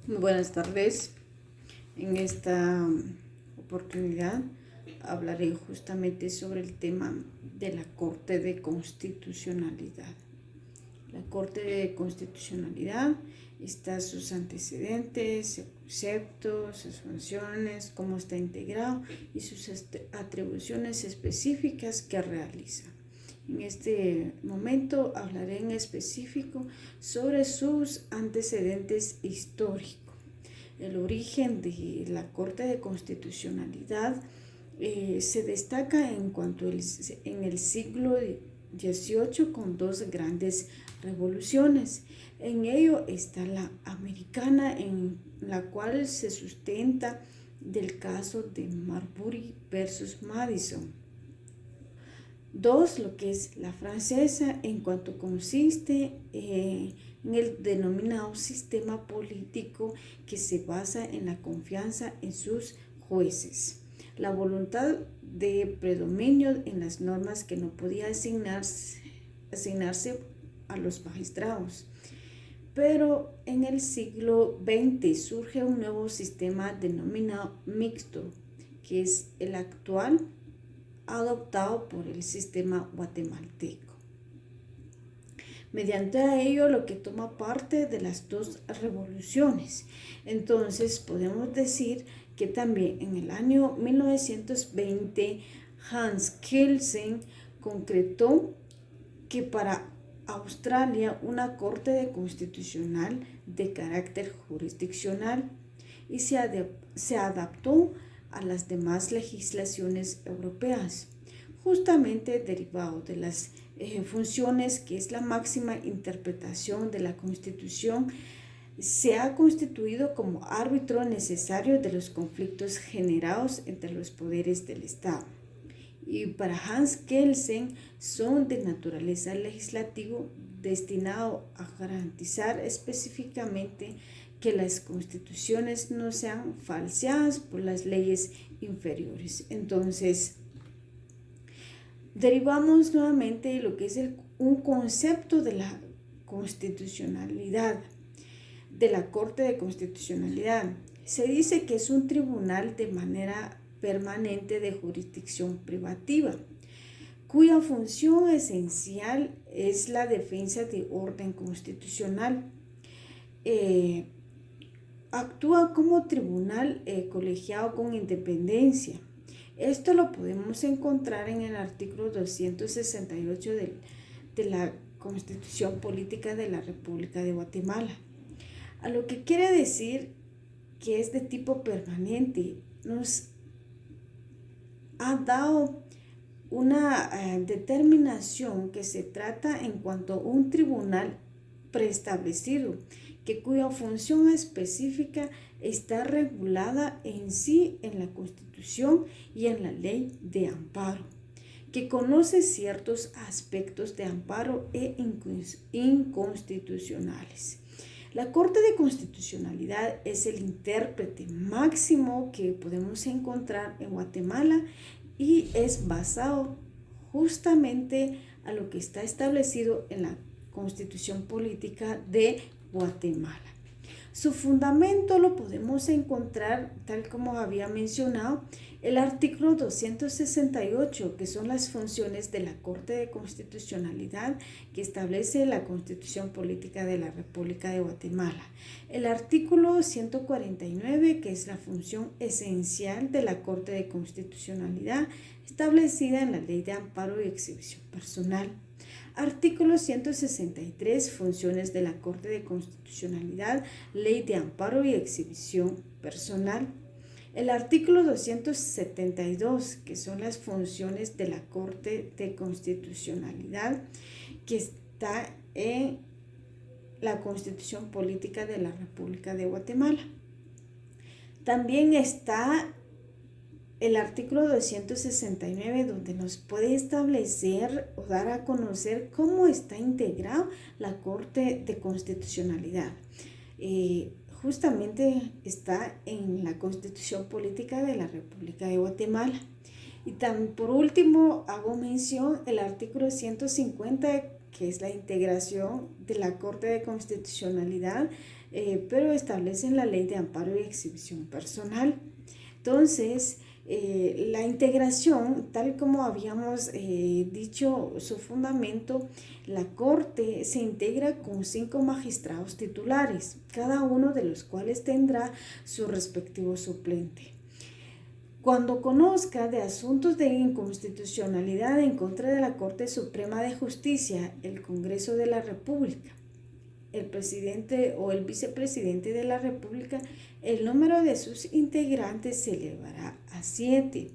Muy buenas tardes. En esta oportunidad hablaré justamente sobre el tema de la Corte de Constitucionalidad. La Corte de Constitucionalidad está sus antecedentes, sus conceptos, sus funciones, cómo está integrado y sus atribuciones específicas que realiza. En este momento hablaré en específico sobre sus antecedentes históricos. El origen de la Corte de Constitucionalidad se destaca en el siglo XVIII con dos grandes revoluciones. En ello está la americana, en la cual se sustenta del caso de Marbury versus Madison. Dos, lo que es la francesa, en cuanto consiste en el denominado sistema político que se basa en la confianza en sus jueces. La voluntad de predominio en las normas que no podía asignarse a los magistrados. Pero en el siglo XX surge un nuevo sistema denominado mixto, que es el actual, adoptado por el sistema guatemalteco. Mediante ello, lo que toma parte de las dos revoluciones. Entonces, podemos decir que también en el año 1920, Hans Kelsen concretó que para Australia una corte de constitucional de carácter jurisdiccional y se adaptó a las demás legislaciones europeas, justamente derivado de las funciones que es la máxima interpretación de la Constitución. Se ha constituido como árbitro necesario de los conflictos generados entre los poderes del Estado. Y para Hans Kelsen son de naturaleza legislativa, destinado a garantizar específicamente que las constituciones no sean falseadas por las leyes inferiores. Entonces, derivamos nuevamente de lo que es un concepto de la constitucionalidad, de la Corte de Constitucionalidad. Se dice que es un tribunal de manera permanente de jurisdicción privativa, cuya función esencial es la defensa de orden constitucional. Actúa como tribunal colegiado con independencia. Esto lo podemos encontrar en el artículo 268 de la Constitución Política de la República de Guatemala. A lo que quiere decir que es de tipo permanente, nos ha dado una determinación que se trata en cuanto a un tribunal preestablecido, cuya función específica está regulada en sí en la Constitución y en la ley de amparo, que conoce ciertos aspectos de amparo e inconstitucionales. La Corte de Constitucionalidad es el intérprete máximo que podemos encontrar en Guatemala y es basado justamente a lo que está establecido en la Constitución Política de Guatemala. Su fundamento lo podemos encontrar, tal como había mencionado, el artículo 268, que son las funciones de la Corte de Constitucionalidad que establece la Constitución Política de la República de Guatemala. El artículo 149, que es la función esencial de la Corte de Constitucionalidad establecida en la Ley de Amparo y Exhibición Personal. Artículo 163, funciones de la Corte de Constitucionalidad, Ley de Amparo y Exhibición Personal. El artículo 272, que son las funciones de la Corte de Constitucionalidad, que está en la Constitución Política de la República de Guatemala. También está el artículo 269, donde nos puede establecer o dar a conocer cómo está integrada la Corte de Constitucionalidad. Justamente está en la Constitución Política de la República de Guatemala. Y por último, hago mención el artículo 150, que es la integración de la Corte de Constitucionalidad pero establecen la ley de amparo y exhibición personal. Entonces, la integración, tal como habíamos dicho, su fundamento, la Corte se integra con 5 magistrados titulares, cada uno de los cuales tendrá su respectivo suplente. Cuando conozca de asuntos de inconstitucionalidad en contra de la Corte Suprema de Justicia, el Congreso de la República, el presidente o el vicepresidente de la República, el número de sus integrantes se elevará a 7,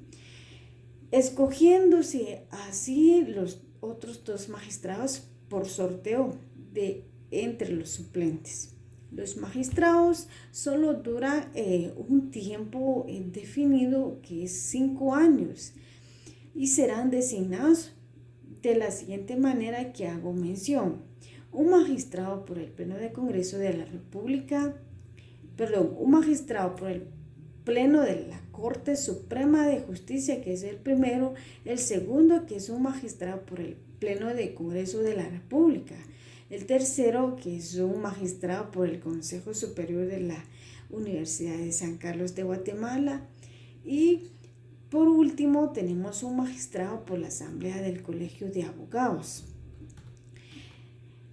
escogiéndose así los otros 2 magistrados por sorteo de entre los suplentes. Los magistrados solo duran un tiempo definido, que es 5 años, y serán designados de la siguiente manera que hago mención. Un magistrado por el Pleno del Congreso de la República, un magistrado por el Pleno de la Corte Suprema de Justicia, que es el primero. El segundo, que es un magistrado por el Pleno del Congreso de la República. El tercero, que es un magistrado por el Consejo Superior de la Universidad de San Carlos de Guatemala. Y por último, tenemos un magistrado por la Asamblea del Colegio de Abogados.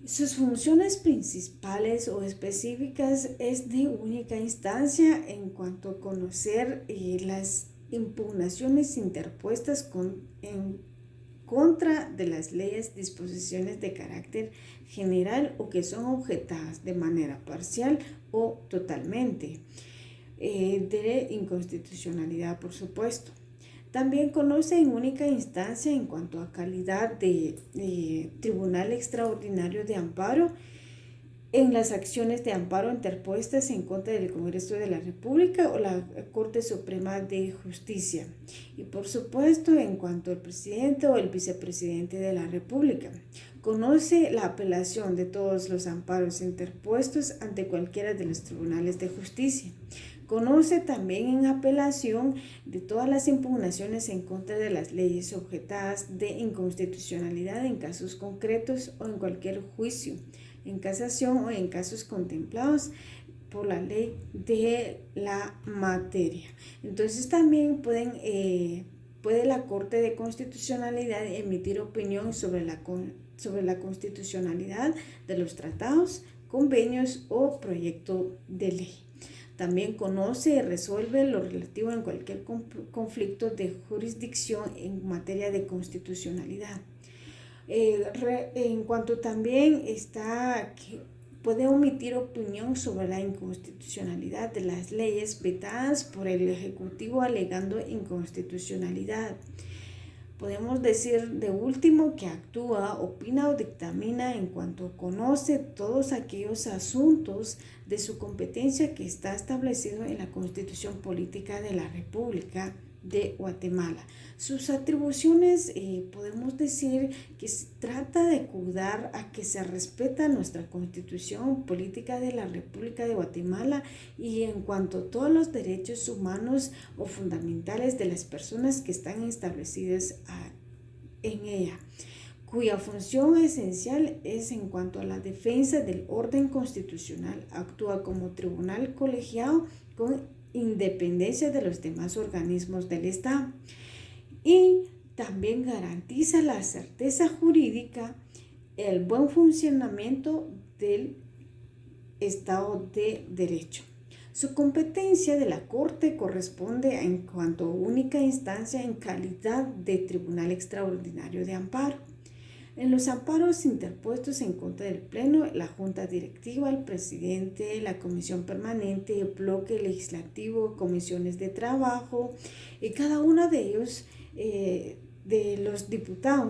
Sus funciones principales o específicas es de única instancia en cuanto a conocer las impugnaciones interpuestas en contra de las leyes, disposiciones de carácter general o que son objetadas de manera parcial o totalmente de inconstitucionalidad, por supuesto. También conoce en única instancia en cuanto a calidad de Tribunal Extraordinario de Amparo en las acciones de amparo interpuestas en contra del Congreso de la República o la Corte Suprema de Justicia. Y por supuesto, en cuanto al presidente o el vicepresidente de la República. Conoce la apelación de todos los amparos interpuestos ante cualquiera de los tribunales de justicia. Conoce también en apelación de todas las impugnaciones en contra de las leyes objetadas de inconstitucionalidad en casos concretos o en cualquier juicio, en casación o en casos contemplados por la ley de la materia. Entonces también puede la Corte de Constitucionalidad emitir opinión sobre la constitucionalidad de los tratados, convenios o proyecto de ley. También conoce y resuelve lo relativo en cualquier conflicto de jurisdicción en materia de constitucionalidad. En cuanto también puede emitir opinión sobre la inconstitucionalidad de las leyes vetadas por el Ejecutivo alegando inconstitucionalidad. Podemos decir de último que actúa, opina o dictamina en cuanto conoce todos aquellos asuntos de su competencia que está establecido en la Constitución Política de la República de Guatemala. Sus atribuciones, podemos decir que se trata de cuidar a que se respeta nuestra Constitución Política de la República de Guatemala y en cuanto a todos los derechos humanos o fundamentales de las personas que están establecidas en ella, cuya función esencial es en cuanto a la defensa del orden constitucional. Actúa como tribunal colegiado con independencia de los demás organismos del Estado y también garantiza la certeza jurídica, el buen funcionamiento del Estado de Derecho. Su competencia de la Corte corresponde en cuanto a única instancia en calidad de Tribunal Extraordinario de Amparo. En los amparos interpuestos en contra del Pleno, la Junta Directiva, el presidente, la Comisión Permanente, el bloque legislativo, comisiones de trabajo, y cada uno de ellos, de los diputados,